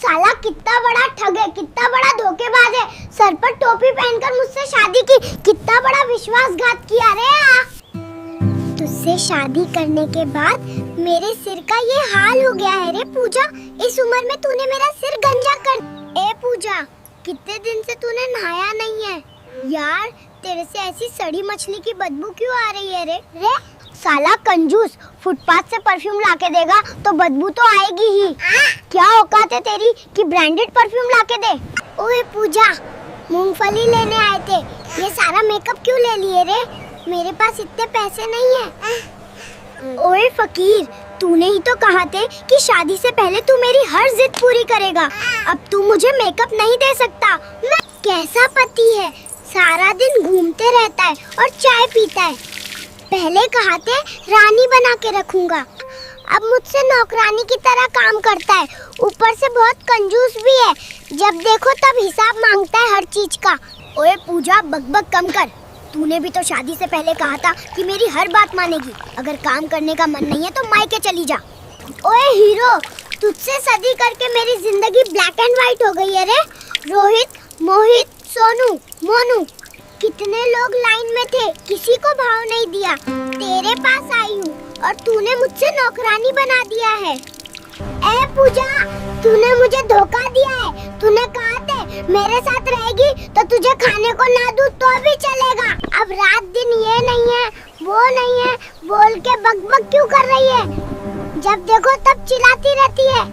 साला कितना बड़ा ठग है, कितना बड़ा धोखेबाज है। सर पर टोपी पहनकर मुझसे शादी की, कितना बड़ा विश्वासघात किया रे। तुझसे शादी करने के बाद मेरे सिर का ये हाल हो गया है रे पूजा। इस उम्र में तूने मेरा सिर गंजा कर। ए पूजा, कितने दिन से तूने नहाया नहीं है यार। तेरे से ऐसी सड़ी मछली की बदबू क्यों आ रही है रे? साला कंजूस, फुटपाथ से परफ्यूम लाके देगा तो बदबू तो आएगी ही। क्या औकात है तेरी कि ब्रांडेड परफ्यूम लाके दे? ओए पूजा, मूंगफली लेने आए थे, ये सारा मेकअप क्यों ले लिए रे? मेरे पास इतने पैसे नहीं है। ओए फकीर, तूने ही तो कहा थे कि शादी से पहले तू मेरी हर जिद पूरी करेगा। अब तू मुझे मेकअप नहीं दे सकता। मैं कैसा पति है, सारा दिन घूमते रहता है और चाय पीता है। पहले कहा थे रानी बना के रखूंगा, अब मुझसे नौकरानी की तरह काम करता है। ऊपर से बहुत कंजूस भी है, जब देखो तब हिसाब मांगता है हर चीज का। ओए पूजा, बकबक कम कर। तूने भी तो शादी से पहले कहा था कि मेरी हर बात मानेगी। अगर काम करने का मन नहीं है तो मायके चली जा। ओए हीरो, तुझसे शादी करके मेरी जिंदगी ब्लैक एंड व्हाइट हो गई है रे। रोहित, मोहित, सोनू, मोनू, कितने लोग लाइन में थे, किसी को भाव नहीं दिया। तेरे पास आई हूँ और तूने मुझसे नौकरानी बना दिया है। ए पूजा, तूने मुझे धोखा दिया है। तूने कहा था मेरे साथ रहेगी तो तुझे खाने को ना दूँ तो भी चलेगा। अब रात दिन ये नहीं है, वो नहीं है, बोल के बकबक क्यों कर रही है? जब देखो तब चिल्लाती रहती है।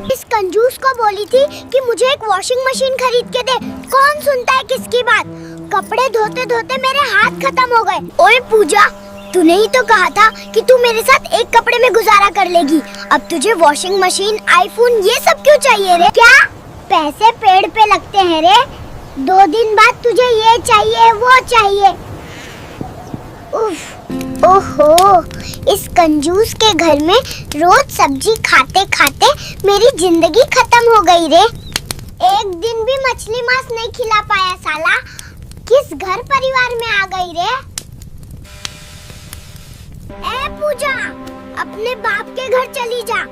इस कंजूस को बोली थी कि मुझे एक वॉशिंग मशीन खरीद के दे। कौन सुनता है किसकी बात? कपड़े धोते धोते मेरे हाथ खत्म हो गए। ओए पूजा, तूने ही तो कहा था कि तू मेरे साथ एक कपड़े में गुजारा कर लेगी। अब तुझे वॉशिंग मशीन, आईफोन, ये सब क्यों चाहिए रे? क्या पैसे पेड़ पे लगते हैं रे? 2 दिन बाद तुझे ये चाहिए, वो चाहिए। उफ, ओहो, इस कंजूस के घर में रोज सब्जी खाते खाते मेरी जिंदगी खत्म हो गई रे। एक दिन भी मछली मांस नहीं खिला पाया साला। किस घर परिवार में आ गई रे? ए पूजा, अपने बाप के घर चली जा।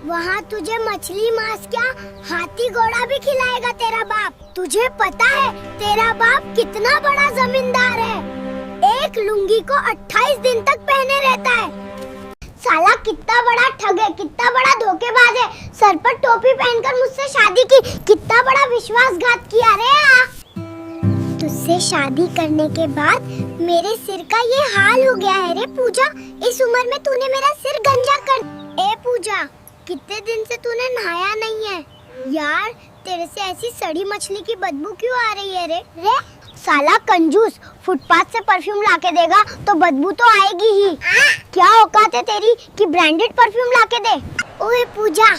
वहाँ तुझे मछली मांस क्या, हाथी घोड़ा भी खिलाएगा तेरा बाप। तुझे पता है तेरा बाप कितना बड़ा जमींदार है? एक लुंगी को 28 दिन तक पहने रहता है। साला कितना बड़ा ठग है, कितना बड़ा धोखेबाज है। सर पर टोपी पहनकर मुझसे शादी की, कितना बड़ा विश्वासघात किया रे। तुझसे शादी करने के बाद मेरे सिर का ये हाल हो गया है रे पूजा। इस उम्र में तूने मेरा सिर गंजा कर। ए पूजा, कितने दिन से तूने नहाया नहीं है यार। तेरे से ऐसी सड़ी मछली की बदबू क्यों आ रही है रे? साला कंजूस, फुटपाथ से परफ्यूम लाके देगा तो बदबू तो आएगी ही। क्या औकात है तेरी कि ब्रांडेड परफ्यूम लाके दे? ओए पूजा,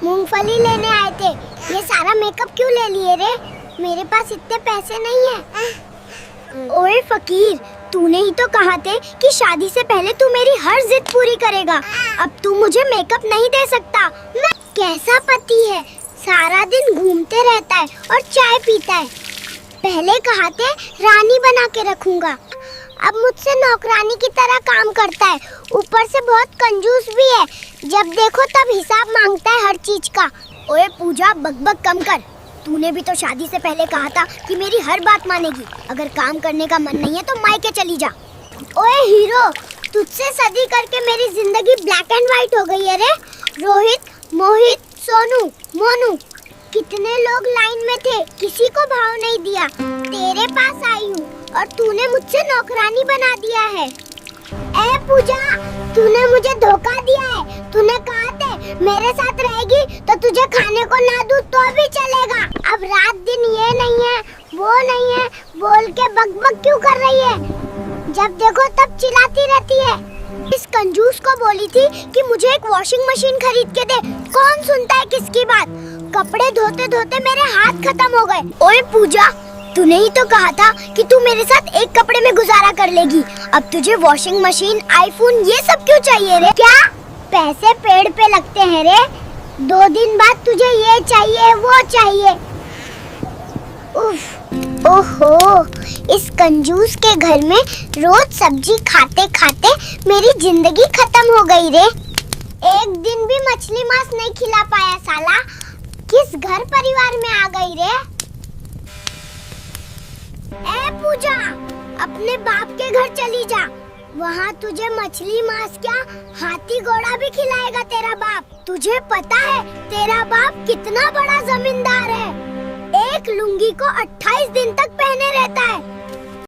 मूंगफली लेने आए थे, ये सारा मेकअप क्यों ले लिए रे? मेरे पास इतने पैसे नहीं है। ओए फकीर, तूने ही तो कहा थे कि शादी से पहले तू मेरी हर जिद पूरी करेगा। अब तू मुझे मेकअप नहीं दे सकता। मैं कैसा पति है, सारा दिन घूमते रहता है और चाय पीता है। पहले कहा थे रानी बना के रखूंगा, अब मुझसे नौकरानी की तरह काम करता है। ऊपर से बहुत कंजूस भी है, जब देखो तब हिसाब मांगता है हर चीज का। ओए पूजा, बकबक कम कर। तूने भी तो शादी से पहले कहा था कि मेरी हर बात मानेगी। अगर काम करने का मन नहीं है तो मायके चली जा। ओए हीरो, तुझसे शादी करके मेरी जिंदगी ब्लैक एंड व्हाइट हो गई है रे। रोहित, मोहित, सोनू, मोनू, कितने लोग लाइन में थे, किसी को भाव नहीं दिया। तेरे पास आई हूँ और तूने मुझसे नौकरानी बना दिया है। ए पूजा, तूने मुझे धोखा दिया है। तूने कहा था मेरे साथ रहेगी तो तुझे खाने को ना दूँ तो भी चलेगा। अब रात दिन ये नहीं है, वो नहीं है, बोल के बकबक क्यों कर रही है? जब देखो तब चिल्लाती रहती है। इस कंजूस को बोली थी कि मुझे एक वॉशिंग मशीन खरीद के दे। कौन सुनता है किसकी बात? कपड़े धोते धोते मेरे हाथ खत्म हो गए। ओए पूजा, तूने ही तो कहा था कि तू मेरे साथ एक कपड़े में गुजारा कर लेगी। अब तुझे वॉशिंग मशीन, आईफोन, ये सब क्यों चाहिए रे? क्या पैसे पेड़ पे लगते हैं रे? 2 दिन बाद तुझे ये चाहिए, वो चाहिए। उफ, ओहो, इस कंजूस के घर में रोज सब्जी खाते खाते मेरी जिंदगी खत्म हो गई रे। एक दिन भी मछली मांस नहीं खिला पाया साला। किस घर परिवार में आ गई रे? ए पूजा, अपने बाप के घर चली जा। वहाँ तुझे मछली मांस क्या हाथी घोड़ा भी खिलाएगा तेरा बाप। तुझे पता है तेरा बाप कितना बड़ा जमींदार है। एक लुंगी को 28 दिन तक पहने रहता है।